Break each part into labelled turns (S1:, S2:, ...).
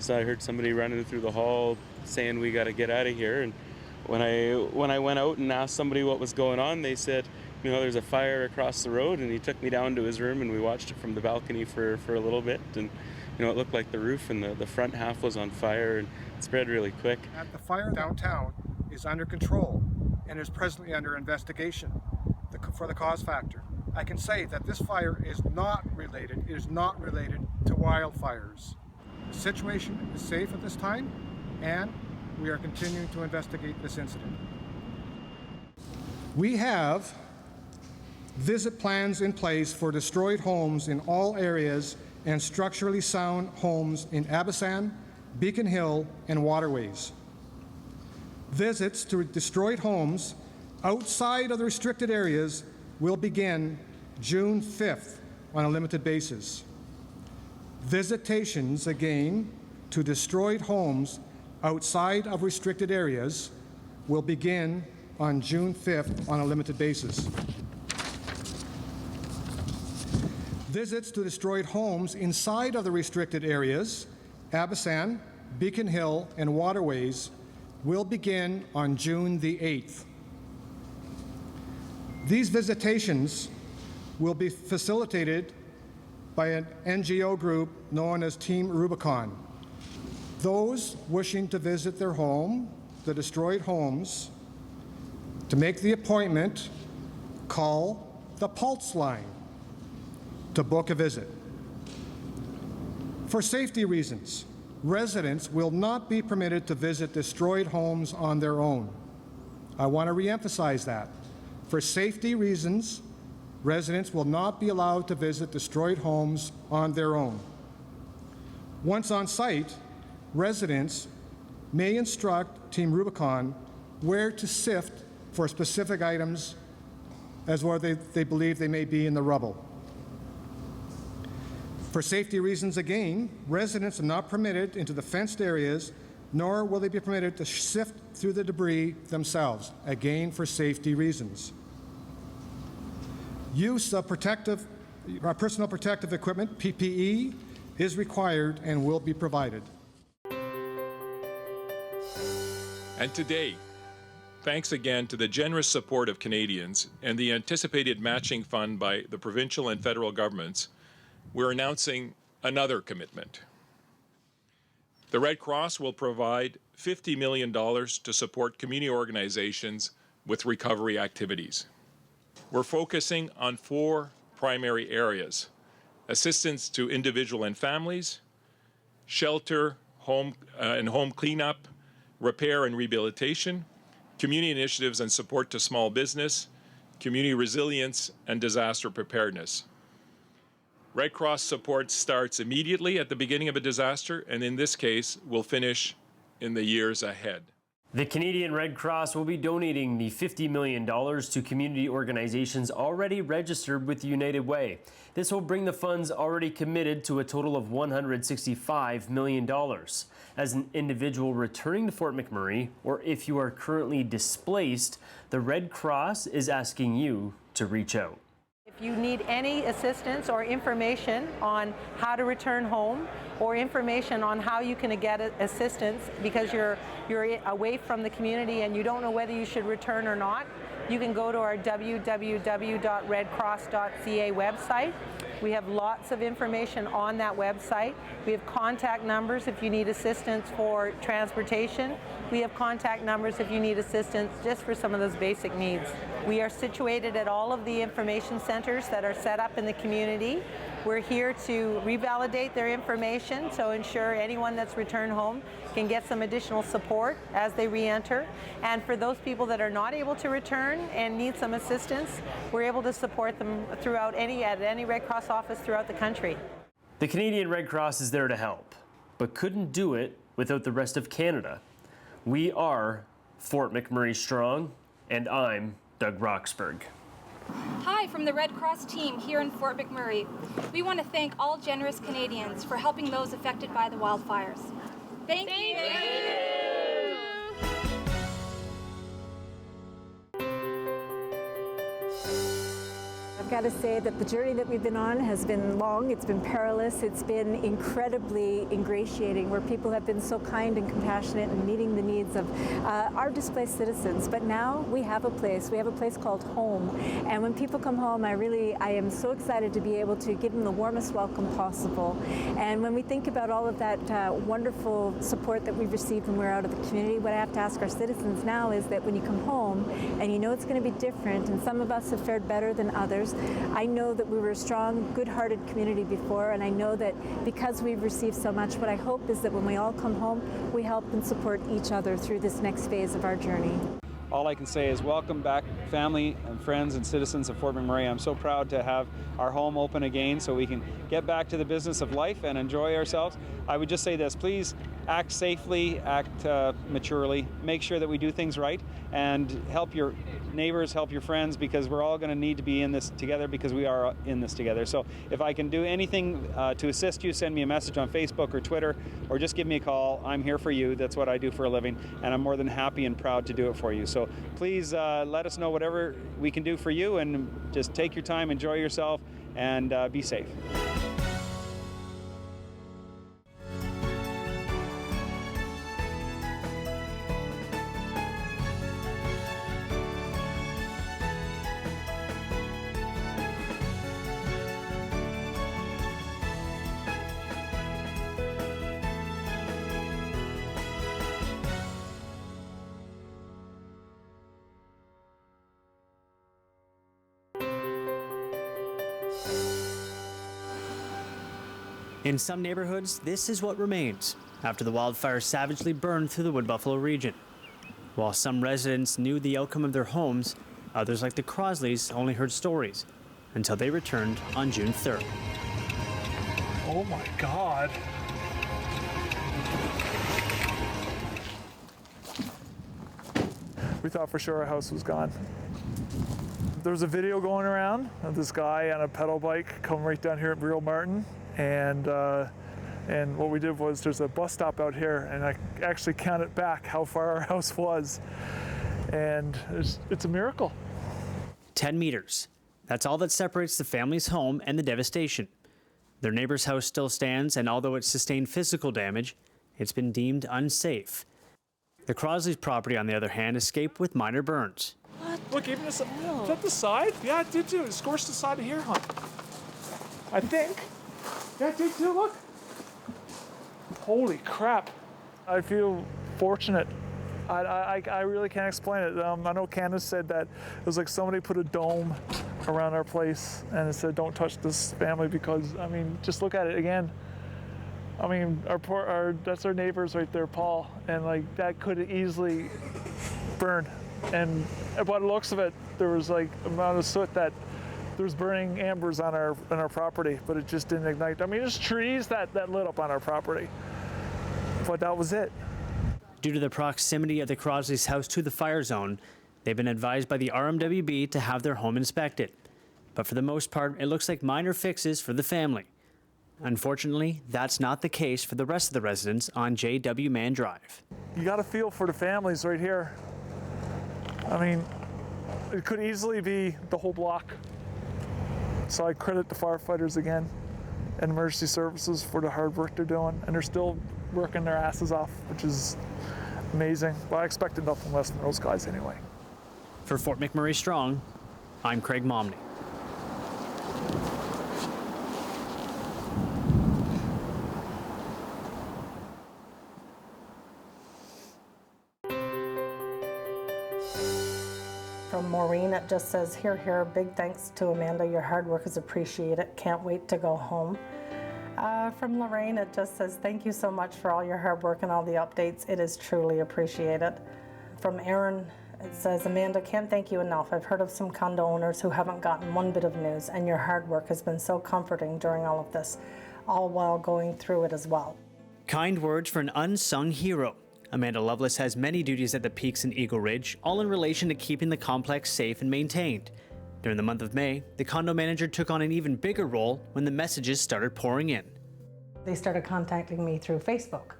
S1: So I heard somebody running through the hall saying, "We got to get out of here." And when I went out and asked somebody what was going on, they said, there's a fire across the road, and he took me down to his room, and we watched it from the balcony for a little bit. And it looked like the roof and the front half was on fire, and it spread really quick.
S2: The fire downtown is under control and is presently under investigation for the cause factor. I can say that this fire is not related to wildfires. The situation is safe at this time, and we are continuing to investigate this incident. We have visit plans in place for destroyed homes in all areas and structurally sound homes in Abasan, Beacon Hill, and Waterways. Visits to destroyed homes outside of the restricted areas will begin June 5th on a limited basis. Visitations, again, to destroyed homes outside of restricted areas will begin on June 5th on a limited basis. Visits to destroyed homes inside of the restricted areas, Abasan, Beacon Hill, and Waterways, will begin on June the 8th. These visitations will be facilitated by an NGO group known as Team Rubicon. Those wishing to visit their home, the destroyed homes, to make the appointment, call the Pulse line to book a visit. For safety reasons, residents will not be permitted to visit destroyed homes on their own. I want to reemphasize that. For safety reasons, residents will not be allowed to visit destroyed homes on their own. Once on site, residents may instruct Team Rubicon where to sift for specific items as where they believe they may be in the rubble. For safety reasons, again, residents are not permitted into the fenced areas, nor will they be permitted to sift through the debris themselves, again for safety reasons. Use of personal protective equipment, PPE, is required and will be provided.
S3: And today, thanks again to the generous support of Canadians and the anticipated matching fund by the provincial and federal governments, we're announcing another commitment. The Red Cross will provide $50 million to support community organizations with recovery activities. We're focusing on 4 primary areas: assistance to individual and families, shelter, home cleanup, repair and rehabilitation, community initiatives and support to small business, community resilience, and disaster preparedness. Red Cross support starts immediately at the beginning of a disaster, and in this case, will finish in the years ahead.
S4: The Canadian Red Cross will be donating the $50 million to community organizations already registered with United Way. This will bring the funds already committed to a total of $165 million. As an individual returning to Fort McMurray, or if you are currently displaced, the Red Cross is asking you to reach out.
S5: If you need any assistance or information on how to return home, or information on how you can get assistance because you're away from the community and you don't know whether you should return or not, you can go to our www.redcross.ca website. We have lots of information on that website. We have contact numbers if you need assistance for transportation. We have contact numbers if you need assistance just for some of those basic needs. We are situated at all of the information centers that are set up in the community. We're here to revalidate their information to ensure anyone that's returned home can get some additional support as they re-enter. And for those people that are not able to return and need some assistance, we're able to support them throughout at any Red Cross office throughout the country.
S4: The Canadian Red Cross is there to help, but couldn't do it without the rest of Canada. We are Fort McMurray Strong, and I'm Doug Roxburgh.
S6: Hi, from the Red Cross team here in Fort McMurray. We want to thank all generous Canadians for helping those affected by the wildfires. Thank you!
S5: I've
S7: got to say that the journey that we've been on has been long, it's been perilous, it's been incredibly ingratiating, where people have been so kind and compassionate and meeting the needs of our displaced citizens. But now we have a place called home. And when people come home, I am so excited to be able to give them the warmest welcome possible. And when we think about all of that wonderful support that we've received when we're out of the community, what I have to ask our citizens now is that when you come home and you know it's going to be different, and some of us have fared better than others, I know that we were a strong, good-hearted community before, and I know that because we've received so much, what I hope is that when we all come home, we help and support each other through this next phase of our journey.
S8: All I can say is welcome back, family and friends and citizens of Fort McMurray. I'm so proud to have our home open again so we can get back to the business of life and enjoy ourselves. I would just say this, please act safely, act maturely, make sure that we do things right, and help your neighbors, help your friends, because we're all going to need to be in this together, because we are in this together. So if I can do anything to assist you, send me a message on Facebook or Twitter, or just give me a call. I'm here for you. That's what I do for a living, and I'm more than happy and proud to do it for you. So please let us know whatever we can do for you, and just take your time, enjoy yourself, and be safe.
S9: In some neighborhoods, this is what remains after the wildfire savagely burned through the Wood Buffalo region. While some residents knew the outcome of their homes, others like the Crosleys only heard stories until they returned on June 3rd.
S10: Oh my God. We thought for sure our house was gone. There was a video going around of this guy on a pedal bike coming right down here at Real Martin. And what we did was, there's a bus stop out here, and I actually counted back how far our house was. And it's a miracle.
S9: 10 meters. That's all that separates the family's home and the devastation. Their neighbor's house still stands, and although it sustained physical damage, it's been deemed unsafe. The Crosleys' property, on the other hand, escaped with minor burns.
S10: What? Look, even this, is that the side? Yeah, it did too. It scorched the side of here, huh? I think. Yeah, it did too, look. Holy crap. I feel fortunate. I really can't explain it. I know Candace said that it was like somebody put a dome around our place and it said, don't touch this family, because, I mean, just look at it again. I mean, that's our neighbors right there, Paul, and like that could have easily burned. And by the looks of it, there was like amount of soot that there was burning embers on our property, but it just didn't ignite. I mean, there's trees that lit up on our property, but that was it.
S9: Due to the proximity of the Crosleys' house to the fire zone, they've been advised by the RMWB to have their home inspected. But for the most part, it looks like minor fixes for the family. Unfortunately, that's not the case for the rest of the residents on J.W. Mann Drive.
S10: You got to feel for the families right here. I mean, it could easily be the whole block. So I credit the firefighters again and emergency services for the hard work they're doing, and they're still working their asses off, which is amazing. But I expected nothing less from those guys anyway.
S9: For Fort McMurray Strong, I'm Craig Momney.
S11: From Maureen, it just says, here, big thanks to Amanda. Your hard work is appreciated. Can't wait to go home. From Lorraine, it just says, thank you so much for all your hard work and all the updates. It is truly appreciated. From Aaron, it says, Amanda, can't thank you enough. I've heard of some condo owners who haven't gotten one bit of news, and your hard work has been so comforting during all of this, all while going through it as well.
S9: Kind words for an unsung hero. Amanda Lovelace has many duties at the Peaks in Eagle Ridge, all in relation to keeping the complex safe and maintained. During the month of May, the condo manager took on an even bigger role when the messages started pouring in.
S11: They started contacting me through Facebook.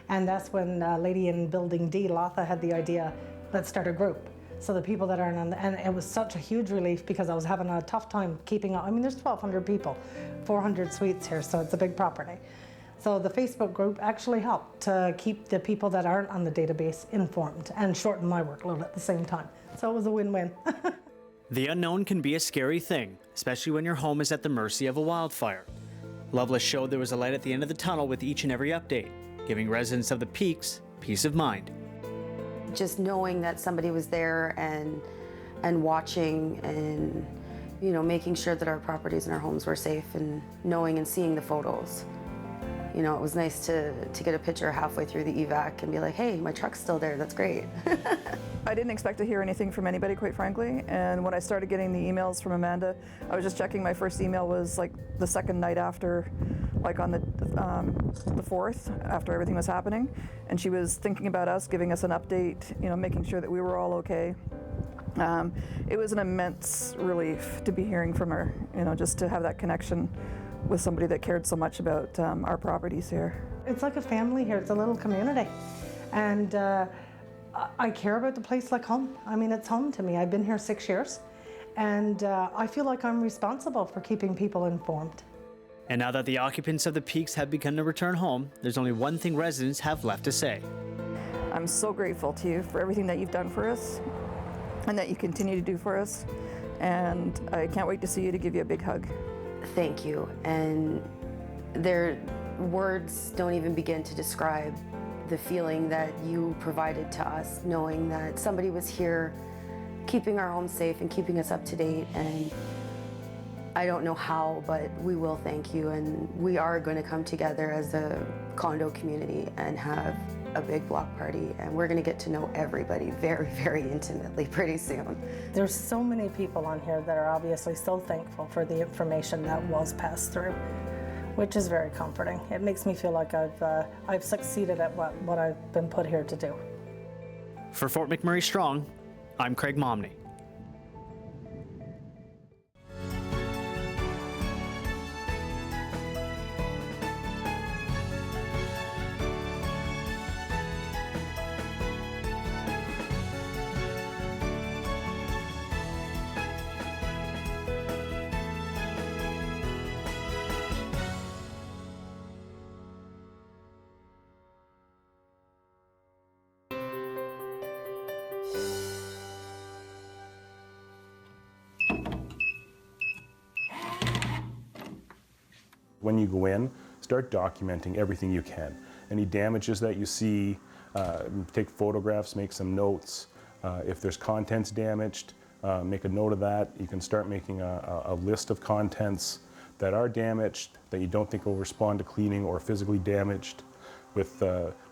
S11: And that's when a lady in Building D, Latha, had the idea, let's start a group. So the people that aren't on and it was such a huge relief because I was having a tough time keeping up. I mean, there's 1,200 people, 400 suites here, so it's a big property. So the Facebook group actually helped to keep the people that aren't on the database informed and shorten my workload at the same time. So it was a win-win.
S9: The unknown can be a scary thing, especially when your home is at the mercy of a wildfire. Lovelace showed there was a light at the end of the tunnel with each and every update, giving residents of the Peaks peace of mind.
S12: Just knowing that somebody was there and watching and, you know, making sure that our properties and our homes were safe, and knowing and seeing the photos. You know, it was nice to get a picture halfway through the evac and be like, hey, my truck's still there, that's great.
S13: I didn't expect to hear anything from anybody, quite frankly, and when I started getting the emails from Amanda, I was just checking. My first email was like the second night after, like on the 4th, after everything was happening, and she was thinking about us, giving us an update, you know, making sure that we were all okay. It was an immense relief to be hearing from her, you know, just to have that connection with somebody that cared so much about our properties here.
S11: It's like a family here. It's a little community. And I care about the place like home. I mean, it's home to me. I've been here 6 years. And I feel like I'm responsible for keeping people informed.
S9: And now that the occupants of the Peaks have begun to return home, there's only one thing residents have left to say.
S13: I'm so grateful to you for everything that you've done for us and that you continue to do for us. And I can't wait to see you, to give you a big hug.
S12: Thank you. And words don't even begin to describe the feeling that you provided to us, knowing that somebody was here keeping our home safe and keeping us up to date. And I don't know how, but we will thank you. And we are going to come together as a condo community and have a big block party, and we're going to get to know everybody very, very intimately pretty soon.
S11: There's so many people on here that are obviously so thankful for the information that was passed through, which is very comforting. It makes me feel like I've succeeded at what I've been put here to do.
S9: For Fort McMurray Strong, I'm Craig Momney.
S14: When you go in, start documenting everything you can. Any damages that you see, take photographs, make some notes. If there's contents damaged, make a note of that. You can start making a list of contents that are damaged, that you don't think will respond to cleaning, or physically damaged, with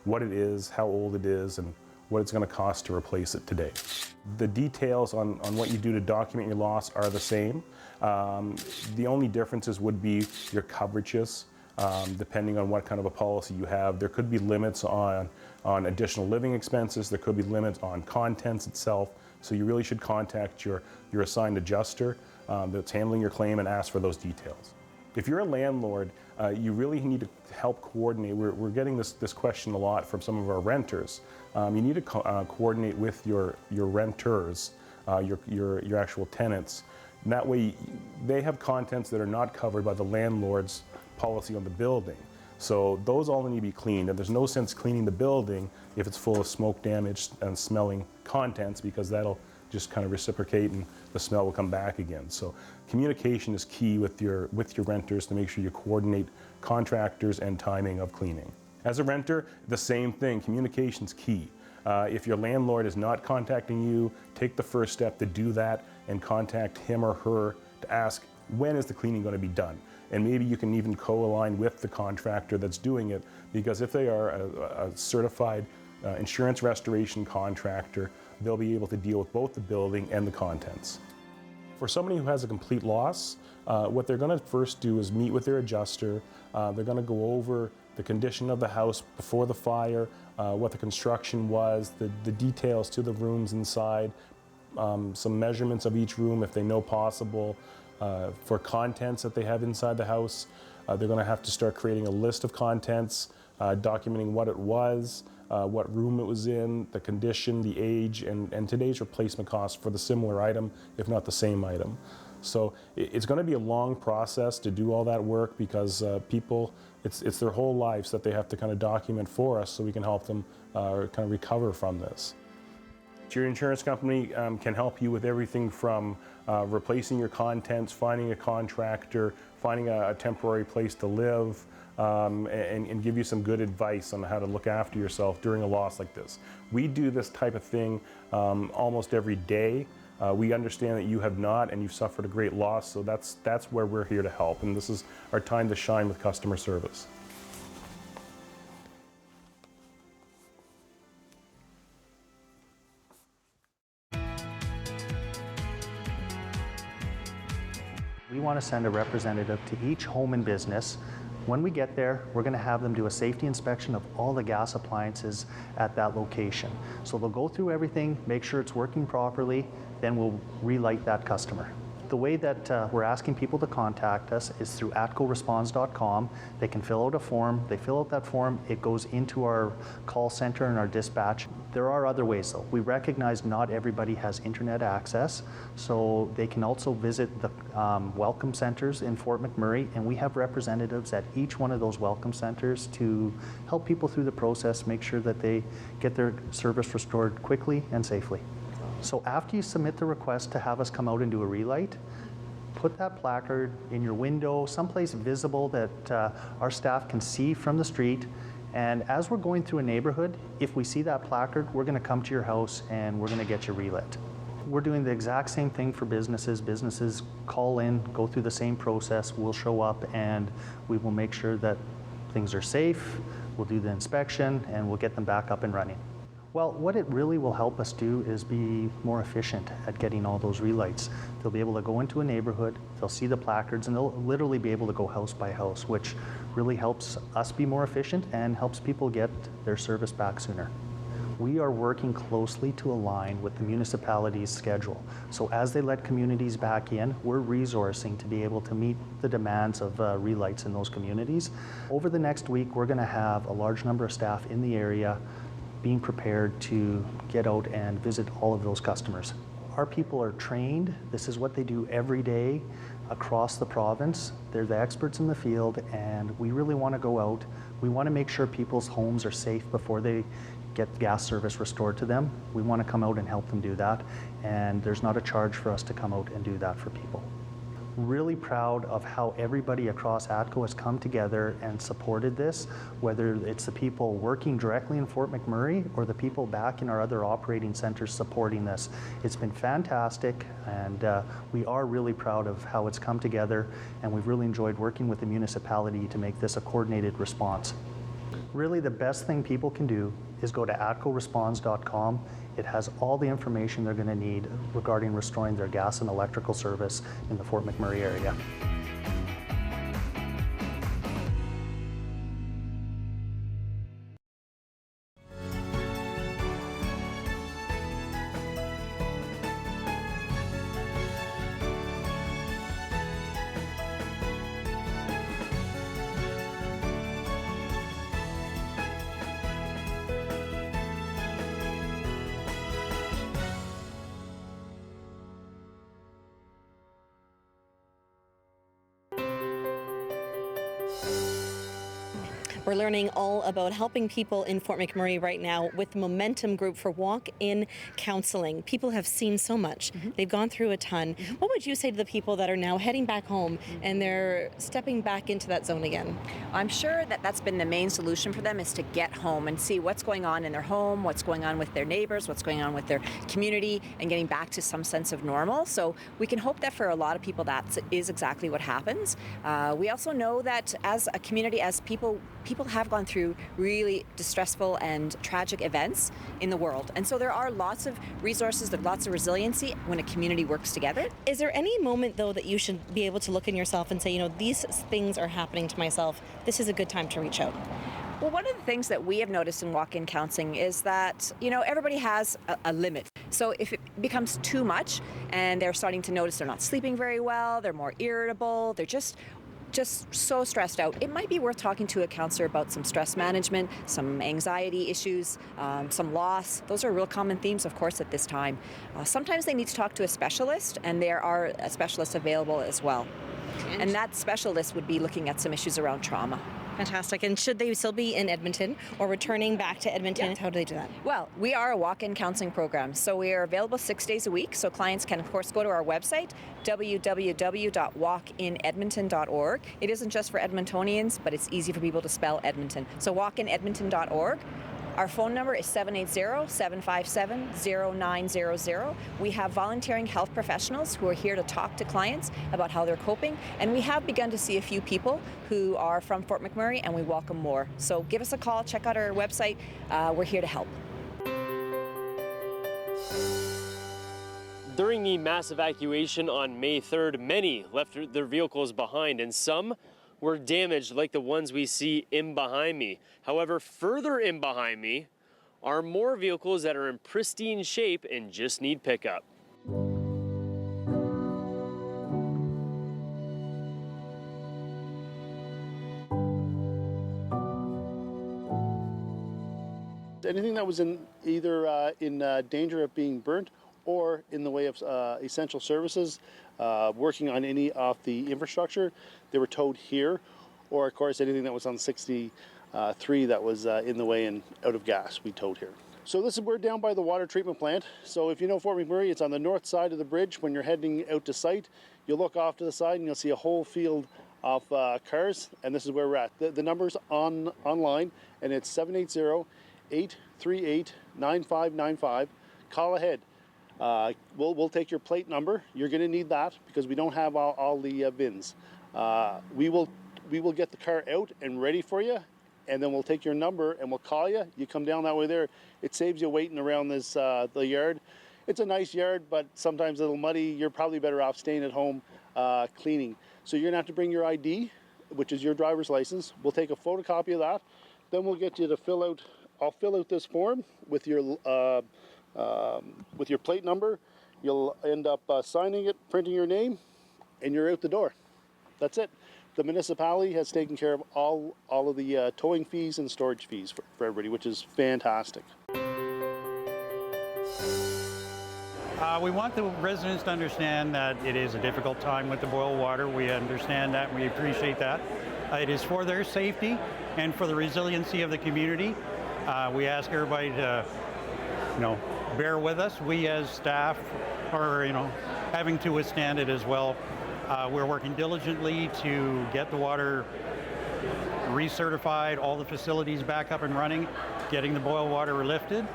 S14: what it is, how old it is, and what it's going to cost to replace it today. The details on what you do to document your loss are the same. The only differences would be your coverages, depending on what kind of a policy you have. There could be limits on additional living expenses. There could be limits on contents itself. So you really should contact your assigned adjuster that's handling your claim and ask for those details. If you're a landlord, you really need to help coordinate. We're getting this question a lot from some of our renters. You need to coordinate with your renters, your actual tenants. And that way, they have contents that are not covered by the landlord's policy on the building. So those all need to be cleaned, and there's no sense cleaning the building if it's full of smoke damage and smelling contents, because that'll just kind of reciprocate and the smell will come back again. So communication is key with your renters to make sure you coordinate contractors and timing of cleaning. As a renter, the same thing, communication's key. If your landlord is not contacting you, take the first step to do that and contact him or her to ask, when is the cleaning going to be done? And maybe you can even co-align with the contractor that's doing it, because if they are a certified insurance restoration contractor, they'll be able to deal with both the building and the contents. For somebody who has a complete loss, what they're going to first do is meet with their adjuster. They're going to go over the condition of the house before the fire, what the construction was, the details to the rooms inside, some measurements of each room if they know possible. For contents that they have inside the house, they're going to have to start creating a list of contents documenting what it was, what room it was in, the condition, the age, and today's replacement cost for the similar item, if not the same item. So it's going to be a long process to do all that work because people, it's their whole lives that they have to kind of document for us so we can help them kind of recover from this. Your insurance company can help you with everything from replacing your contents, finding a contractor, finding a temporary place to live, and give you some good advice on how to look after yourself during a loss like this. We do this type of thing almost every day. We understand that you have not, and you've suffered a great loss, so that's where we're here to help, and this is our time to shine with customer service.
S15: We want to send a representative to each home and business. When we get there, we're going to have them do a safety inspection of all the gas appliances at that location. So they'll go through everything, make sure it's working properly, then we'll relight that customer. The way that we're asking people to contact us is through atcoresponds.com. They can fill out a form. They fill out that form. It goes into our call center and our dispatch. There are other ways though. We recognize not everybody has internet access, so they can also visit the welcome centers in Fort McMurray, and we have representatives at each one of those welcome centers to help people through the process, make sure that they get their service restored quickly and safely. So after you submit the request to have us come out and do a relight, put that placard in your window, someplace visible that our staff can see from the street. And as we're going through a neighborhood, if we see that placard, we're going to come to your house and we're going to get you relit. We're doing the exact same thing for businesses. Businesses call in, go through the same process. We'll show up and we will make sure that things are safe. We'll do the inspection and we'll get them back up and running. Well, what it really will help us do is be more efficient at getting all those relights. They'll be able to go into a neighborhood, they'll see the placards, and they'll literally be able to go house by house, which really helps us be more efficient and helps people get their service back sooner. We are working closely to align with the municipality's schedule. So as they let communities back in, we're resourcing to be able to meet the demands of relights in those communities. Over the next week, we're going to have a large number of staff in the area being prepared to get out and visit all of those customers. Our people are trained. This is what they do every day across the province. They're the experts in the field, and we really want to go out. We want to make sure people's homes are safe before they get gas service restored to them. We want to come out and help them do that, and there's not a charge for us to come out and do that for people. Really proud of how everybody across ATCO has come together and supported this, whether it's the people working directly in Fort McMurray or the people back in our other operating centers supporting this. It's been fantastic, and we are really proud of how it's come together, and we've really enjoyed working with the municipality to make this a coordinated response. Really, the best thing people can do is go to atcoresponds.com. It has all the information they're going to need regarding restoring their gas and electrical service in the Fort McMurray area.
S16: We're learning all about helping people in Fort McMurray right now with the Momentum Group for walk-in counseling. People have seen so much. They've gone through a ton. What would you say to the people that are now heading back home and they're stepping back into that zone again?
S17: I'm sure that that's been the main solution for them, is to get home and see what's going on in their home, what's going on with their neighbors, what's going on with their community, and getting back to some sense of normal. So we can hope that for a lot of people that is exactly what happens. We also know that as a community, as people have gone through really distressful and tragic events in the world. And so there are lots of resources, there's lots of resiliency when a community works together.
S16: Is there any moment, though, that you should be able to look in yourself and say, you know, these things are happening to myself, this is a good time to reach out?
S17: Well, one of the things that we have noticed in walk-in counseling is that, you know, everybody has a limit. So if it becomes too much and they're starting to notice they're not sleeping very well, they're more irritable, they're just just so stressed out, it might be worth talking to a counselor about some stress management, some anxiety issues, some loss. Those are real common themes, of course, at this time. Sometimes they need to talk to a specialist, and there are specialists available as well. And that specialist would be looking at some issues around trauma.
S16: Fantastic. And should they still be in Edmonton or returning back to Edmonton?
S17: Yeah.
S16: How do they do that?
S17: Well, we are a walk-in counseling program, so we are available 6 days a week. So clients can, of course, go to our website, www.walkinedmonton.org. It isn't just for Edmontonians, but it's easy for people to spell Edmonton. So walkinedmonton.org. Our phone number is 780-757-0900. We have volunteering health professionals who are here to talk to clients about how they're coping, and we have begun to see a few people who are from Fort McMurray, and we welcome more. So give us a call, check out our website. We're here to help.
S4: During the mass evacuation on May 3rd, many left their vehicles behind, and some were damaged like the ones we see in behind me. However, further in behind me are more vehicles that are in pristine shape and just need pickup.
S18: Anything that was in either in danger of being burnt or in the way of essential services, working on any of the infrastructure, they were towed here, or of course anything that was on 63 that was in the way and out of gas, we towed here. So we're down by the water treatment plant. So if you know Fort McMurray, it's on the north side of the bridge. When you're heading out to site, you'll look off to the side and you'll see a whole field of cars, and this is where we're at. The number's online, and it's 780-838-9595. Call ahead. We'll take your plate number. You're going to need that because we don't have all the bins. We will get the car out and ready for you, and then we'll take your number and we'll call you. You come down that way there. It saves you waiting around this the yard. It's a nice yard, but sometimes a little muddy. You're probably better off staying at home cleaning. So you're going to have to bring your ID, which is your driver's license. We'll take a photocopy of that. Then we'll get you to fill out. I'll fill out this form with your plate number. You'll end up signing it, printing your name, and you're out the door. That's it. The municipality has taken care of all of the towing fees and storage fees for everybody, which is fantastic.
S19: We want the residents to understand that it is a difficult time with the boil water. We understand that, and we appreciate that. It is for their safety and for the resiliency of the community. We ask everybody to, bear with us. We as staff are, having to withstand it as well. We're working diligently to get the water recertified, all the facilities back up and running, getting the boil water lifted.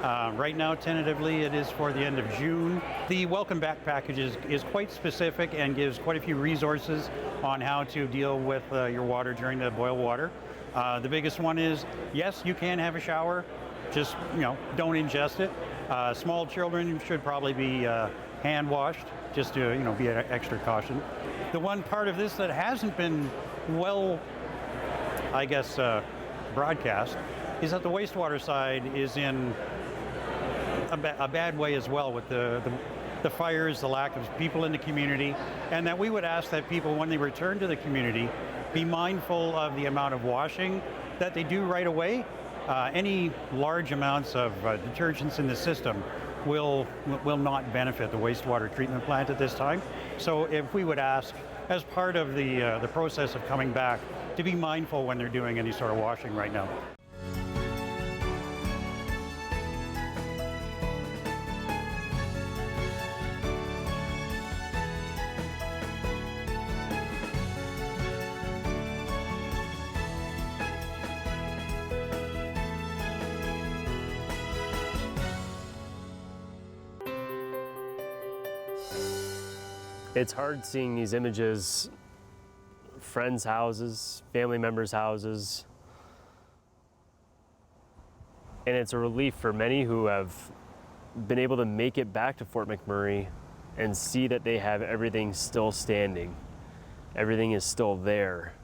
S19: Right now, tentatively, it is for the end of June. The Welcome Back package is quite specific and gives quite a few resources on how to deal with your water during the boil water. The biggest one is, yes, you can have a shower, just, don't ingest it. Small children should probably be hand washed, just to, be an extra caution. The one part of this that hasn't been well, I guess, broadcast is that the wastewater side is in a bad way as well with the fires, the lack of people in the community, and that we would ask that people, when they return to the community, be mindful of the amount of washing that they do right away. Any large amounts of detergents in the system will not benefit the wastewater treatment plant at this time. So if we would ask, as part of the process of coming back, to be mindful when they're doing any sort of washing right now.
S4: It's hard seeing these images, friends' houses, family members' houses, and it's a relief for many who have been able to make it back to Fort McMurray and see that they have everything still standing. Everything is still there.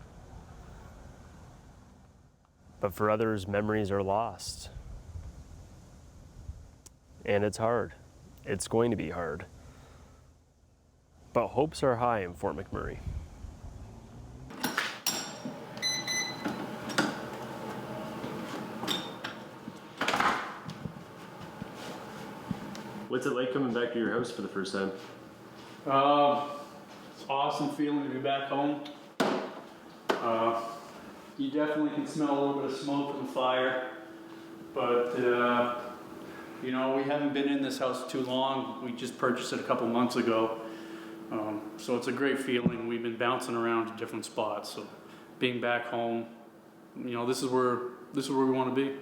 S4: But for others, memories are lost. And it's hard. It's going to be hard. But hopes are high in Fort McMurray. What's it like coming back to your house for the first time?
S20: It's an awesome feeling to be back home. You definitely can smell a little bit of smoke and fire, but you know, we haven't been in this house too long. We just purchased it a couple months ago. So it's a great feeling. We've been bouncing around to different spots. So being back home, you know, this is where we want to be.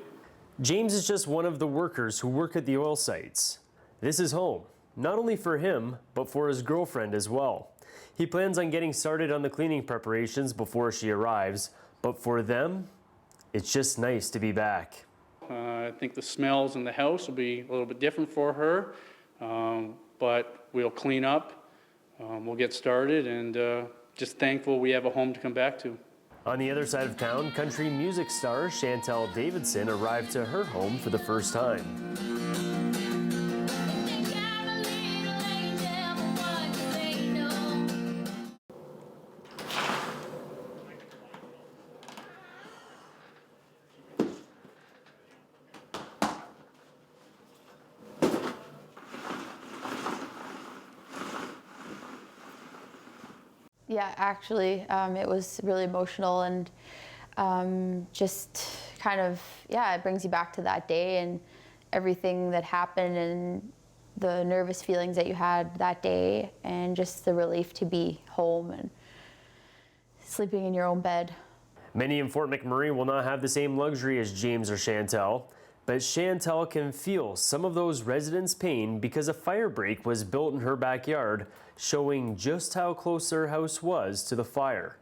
S4: James is just one of the workers who work at the oil sites. This is home, not only for him, but for his girlfriend as well. He plans on getting started on the cleaning preparations before she arrives, but for them, it's just nice to be back.
S20: I think the smells in the house will be a little bit different for her, but we'll clean up, we'll get started, and just thankful we have a home to come back to.
S4: On the other side of town, country music star Chantel Davidson arrived to her home for the first time.
S21: Yeah, actually, it was really emotional and just kind of, yeah, it brings you back to that day and everything that happened and the nervous feelings that you had that day and just the relief to be home and sleeping in your own bed.
S4: Many in Fort McMurray will not have the same luxury as James or Chantel, but Chantel can feel some of those residents' pain because a fire break was built in her backyard, showing just how close their house was to the fire.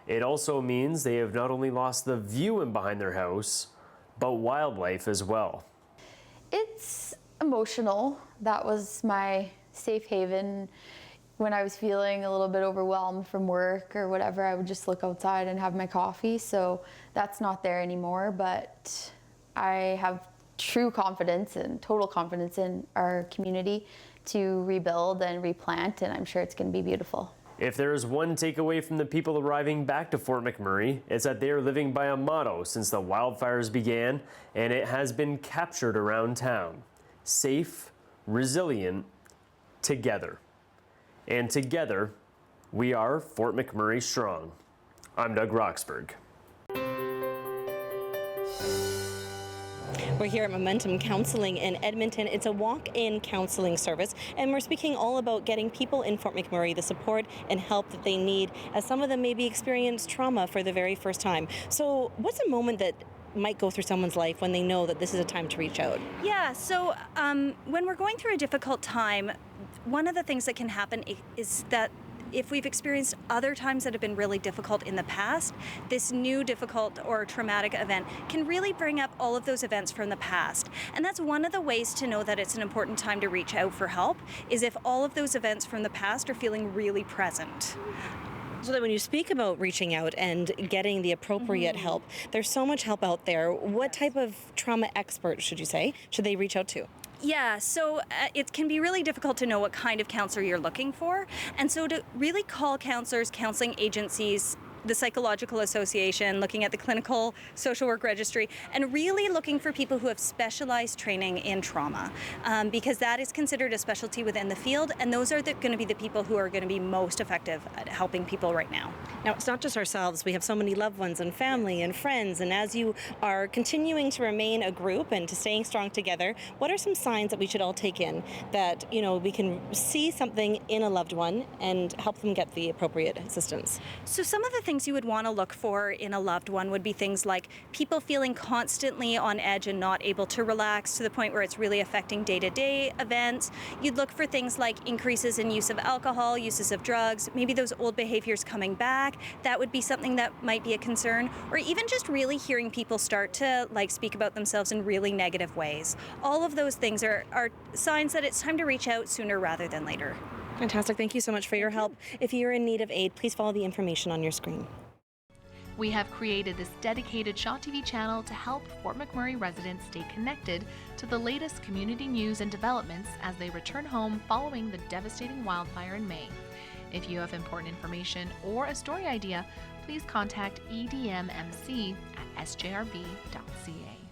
S4: It also means they have not only lost the view in behind their house, but wildlife as well.
S21: It's emotional. That was my safe haven. When I was feeling a little bit overwhelmed from work or whatever, I would just look outside and have my coffee. So that's not there anymore, but I have true confidence and total confidence in our community to rebuild and replant, and I'm sure it's going to be beautiful.
S4: If there is one takeaway from the people arriving back to Fort McMurray, it's that they are living by a motto since the wildfires began, and it has been captured around town. Safe, resilient, together. And together, we are Fort McMurray strong. I'm Doug Roxburgh.
S16: We're here at Momentum Counseling in Edmonton. It's a walk-in counseling service, and we're speaking all about getting people in Fort McMurray the support and help that they need, as some of them maybe experience trauma for the very first time. So what's a moment that might go through someone's life when they know that this is a time to reach out?
S22: Yeah, so when we're going through a difficult time, one of the things that can happen is that if we've experienced other times that have been really difficult in the past, this new difficult or traumatic event can really bring up all of those events from the past. And that's one of the ways to know that it's an important time to reach out for help, is if all of those events from the past are feeling really present.
S16: So that when you speak about reaching out and getting the appropriate help, there's so much help out there. What type of trauma expert, should they reach out to?
S22: Yeah, so it can be really difficult to know what kind of counselor you're looking for. And so to really call counselors, counseling agencies, the Psychological Association, looking at the Clinical Social Work Registry, and really looking for people who have specialized training in trauma, because that is considered a specialty within the field, and those are going to be the people who are going to be most effective at helping people right now.
S16: Now, it's not just ourselves. We have so many loved ones and family and friends, and as you are continuing to remain a group and to staying strong together, what are some signs that we should all take in that, we can see something in a loved one and help them get the appropriate assistance?
S22: So some of the things you would want to look for in a loved one would be things like people feeling constantly on edge and not able to relax to the point where it's really affecting day-to-day events. You'd look for things like increases in use of alcohol, uses of drugs, maybe those old behaviors coming back. That would be something that might be a concern. Or even just really hearing people start to speak about themselves in really negative ways. All of those things are signs that it's time to reach out sooner rather than later.
S16: Fantastic. Thank you so much for your help. If you're in need of aid, please follow the information on your screen.
S23: We have created this dedicated Shaw TV channel to help Fort McMurray residents stay connected to the latest community news and developments as they return home following the devastating wildfire in May. If you have important information or a story idea, please contact EDMMC at sjrb.ca.